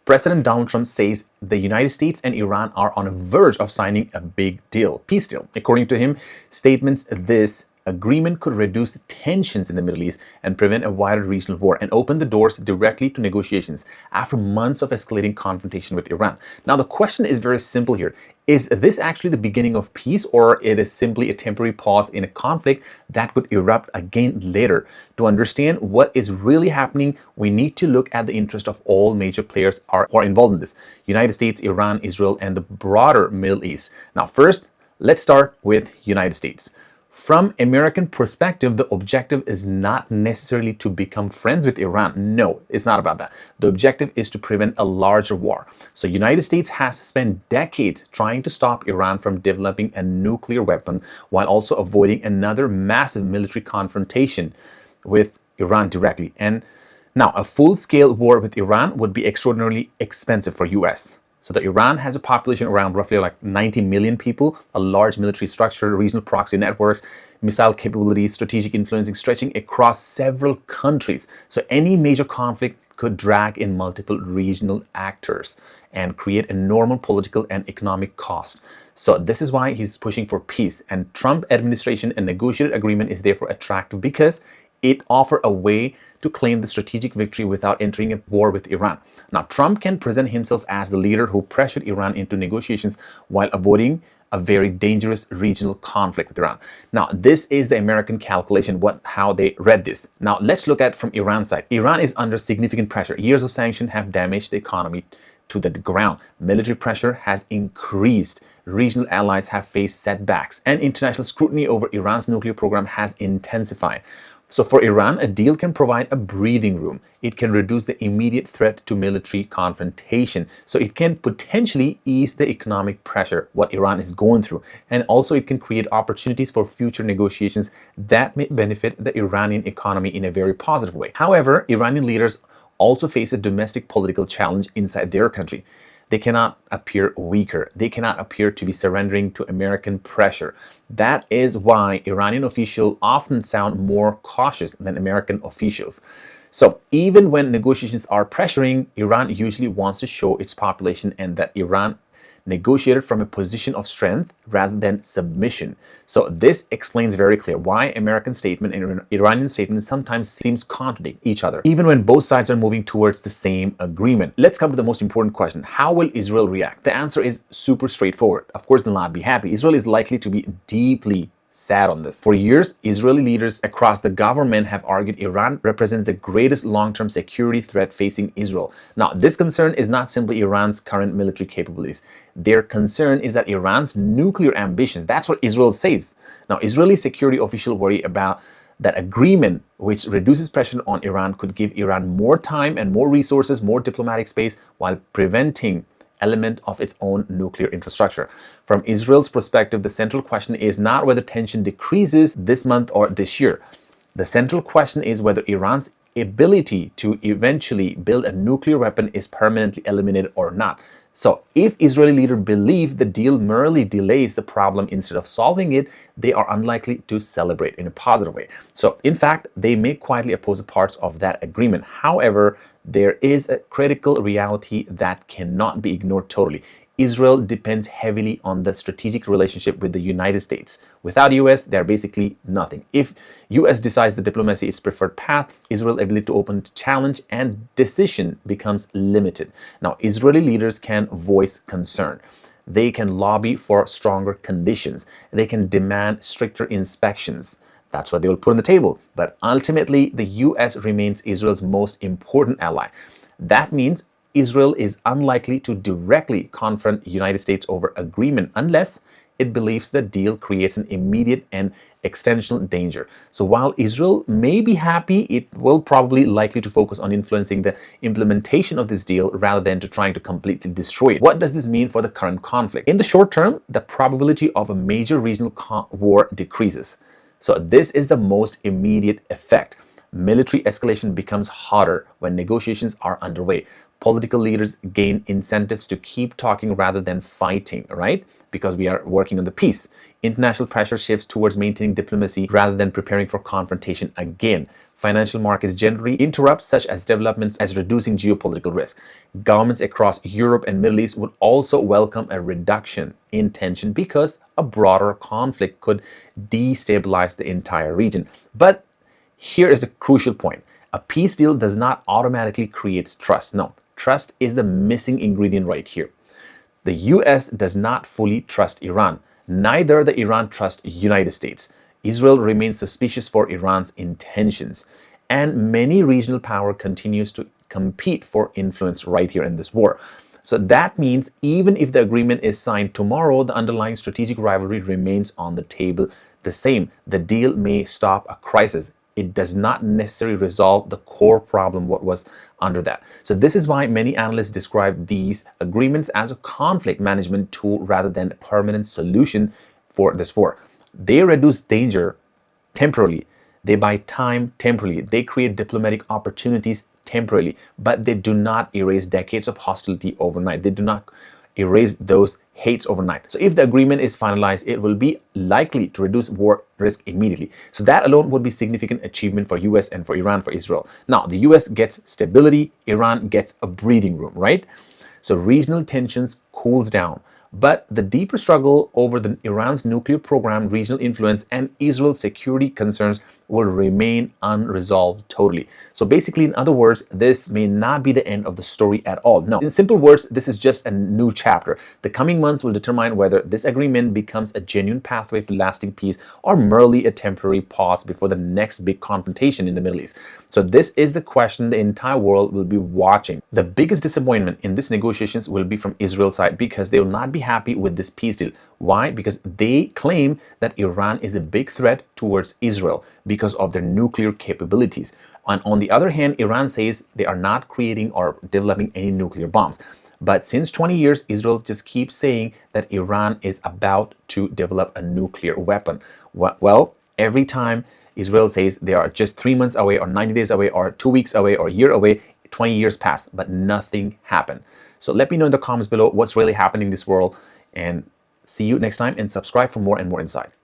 President Donald Trump says the United States and Iran are on the verge of signing a big deal, peace deal. According to him, statements this agreement could reduce the tensions in the Middle East and prevent a wider regional war and open the doors directly to negotiations after months of escalating confrontation with Iran. Now, the question is very simple here. Is this actually the beginning of peace, or it is simply a temporary pause in a conflict that could erupt again later? To understand what is really happening, we need to look at the interest of all major players who are involved in this: United States, Iran, Israel, and the broader Middle East. Now, first, let's start with United States. From American perspective, the objective is not necessarily to become friends with Iran. No, it's not about that. The objective is to prevent a larger war. So United States has spent decades trying to stop Iran from developing a nuclear weapon while also avoiding another massive military confrontation with Iran directly. And now a full-scale war with Iran would be extraordinarily expensive for US. So that Iran has a population around roughly like 90 million people, a large military structure, regional proxy networks, missile capabilities, strategic influencing stretching across several countries. So any major conflict could drag in multiple regional actors and create a normal political and economic cost. So this is why he's pushing for peace. And Trump administration, a negotiated agreement is therefore attractive because it offers a way to claim the strategic victory without entering a war with Iran. Now, Trump can present himself as the leader who pressured Iran into negotiations while avoiding a very dangerous regional conflict with Iran. Now, this is the American calculation, how they read this. Now, let's look at from Iran's side. Iran is under significant pressure. Years of sanctions have damaged the economy to the ground. Military pressure has increased. Regional allies have faced setbacks, and international scrutiny over Iran's nuclear program has intensified. So for Iran, a deal can provide a breathing room. It can reduce the immediate threat to military confrontation. So it can potentially ease the economic pressure what Iran is going through. And also it can create opportunities for future negotiations that may benefit the Iranian economy in a very positive way. However, Iranian leaders also face a domestic political challenge inside their country. They cannot appear weaker. They cannot appear to be surrendering to American pressure. That is why Iranian officials often sound more cautious than American officials. So even when negotiations are pressuring, Iran usually wants to show its population and that Iran negotiated from a position of strength rather than submission. So this explains very clear why American statement and Iranian statement sometimes seems contradict each other, even when both sides are moving towards the same agreement. Let's come to the most important question. How will Israel react? The answer is super straightforward. Of course, they'll not be happy. Israel is likely to be deeply sad on this. For years, Israeli leaders across the government have argued Iran represents the greatest long-term security threat facing Israel. Now, this concern is not simply Iran's current military capabilities. Their concern is that Iran's nuclear ambitions, that's what Israel says. Now, Israeli security officials worry about that agreement, which reduces pressure on Iran, could give Iran more time and more resources, more diplomatic space, while preventing element of its own nuclear infrastructure. From Israel's perspective, the central question is not whether tension decreases this month or this year. The central question is whether Iran's ability to eventually build a nuclear weapon is permanently eliminated or not. So if Israeli leaders believe the deal merely delays the problem instead of solving it, they are unlikely to celebrate in a positive way. So in fact, they may quietly oppose parts of that agreement. However, there is a critical reality that cannot be ignored totally. Israel depends heavily on the strategic relationship with the United States. Without US, they're basically nothing. If US decides that diplomacy is preferred path, Israel's ability to open to challenge and decision becomes limited. Now, Israeli leaders can voice concern. They can lobby for stronger conditions. They can demand stricter inspections. That's what they will put on the table. But ultimately, the US remains Israel's most important ally. That means Israel is unlikely to directly confront the United States over agreement unless it believes the deal creates an immediate and extensional danger. So while Israel may be happy, it will probably likely to focus on influencing the implementation of this deal rather than to trying to completely destroy it. What does this mean for the current conflict? In the short term, the probability of a major regional war decreases. So this is the most immediate effect. Military escalation becomes hotter when negotiations are underway. Political leaders gain incentives to keep talking rather than fighting, right? Because we are working on the peace. International pressure shifts towards maintaining diplomacy rather than preparing for confrontation again. Financial markets generally interrupt such as developments as reducing geopolitical risk. Governments across Europe and Middle East would also welcome a reduction in tension because a broader conflict could destabilize the entire region. But here is a crucial point. A peace deal does not automatically create trust. No, trust is the missing ingredient right here. The U.S. does not fully trust Iran. Neither the Iran trusts United States. Israel remains suspicious for Iran's intentions. And many regional power continues to compete for influence right here in this war. So that means even if the agreement is signed tomorrow, the underlying strategic rivalry remains on the table the same. The deal may stop a crisis. It does not necessarily resolve the core problem, what was under that. So this is why many analysts describe these agreements as a conflict management tool rather than a permanent solution for this war. They reduce danger temporarily. They buy time temporarily. They create diplomatic opportunities temporarily, but they do not erase decades of hostility overnight. They do not erase those hates overnight. So if the agreement is finalized, it will be likely to reduce war risk immediately. So that alone would be significant achievement for US and for Iran, for Israel. Now, the US gets stability, Iran gets a breathing room, right? So regional tensions cools down. But the deeper struggle over Iran's nuclear program, regional influence, and Israel's security concerns will remain unresolved totally. So basically, in other words, this may not be the end of the story at all. No, in simple words, this is just a new chapter. The coming months will determine whether this agreement becomes a genuine pathway to lasting peace or merely a temporary pause before the next big confrontation in the Middle East. So this is the question the entire world will be watching. The biggest disappointment in these negotiations will be from Israel's side because they will not be happy with this peace deal. Why? Because they claim that Iran is a big threat towards Israel because of their nuclear capabilities. And on the other hand, Iran says they are not creating or developing any nuclear bombs. But since 20 years, Israel just keeps saying that Iran is about to develop a nuclear weapon. Well, every time Israel says they are just 3 months away or 90 days away or 2 weeks away or a year away, 20 years pass, but nothing happened. So let me know in the comments below what's really happening in this world, and see you next time, and subscribe for more and more insights.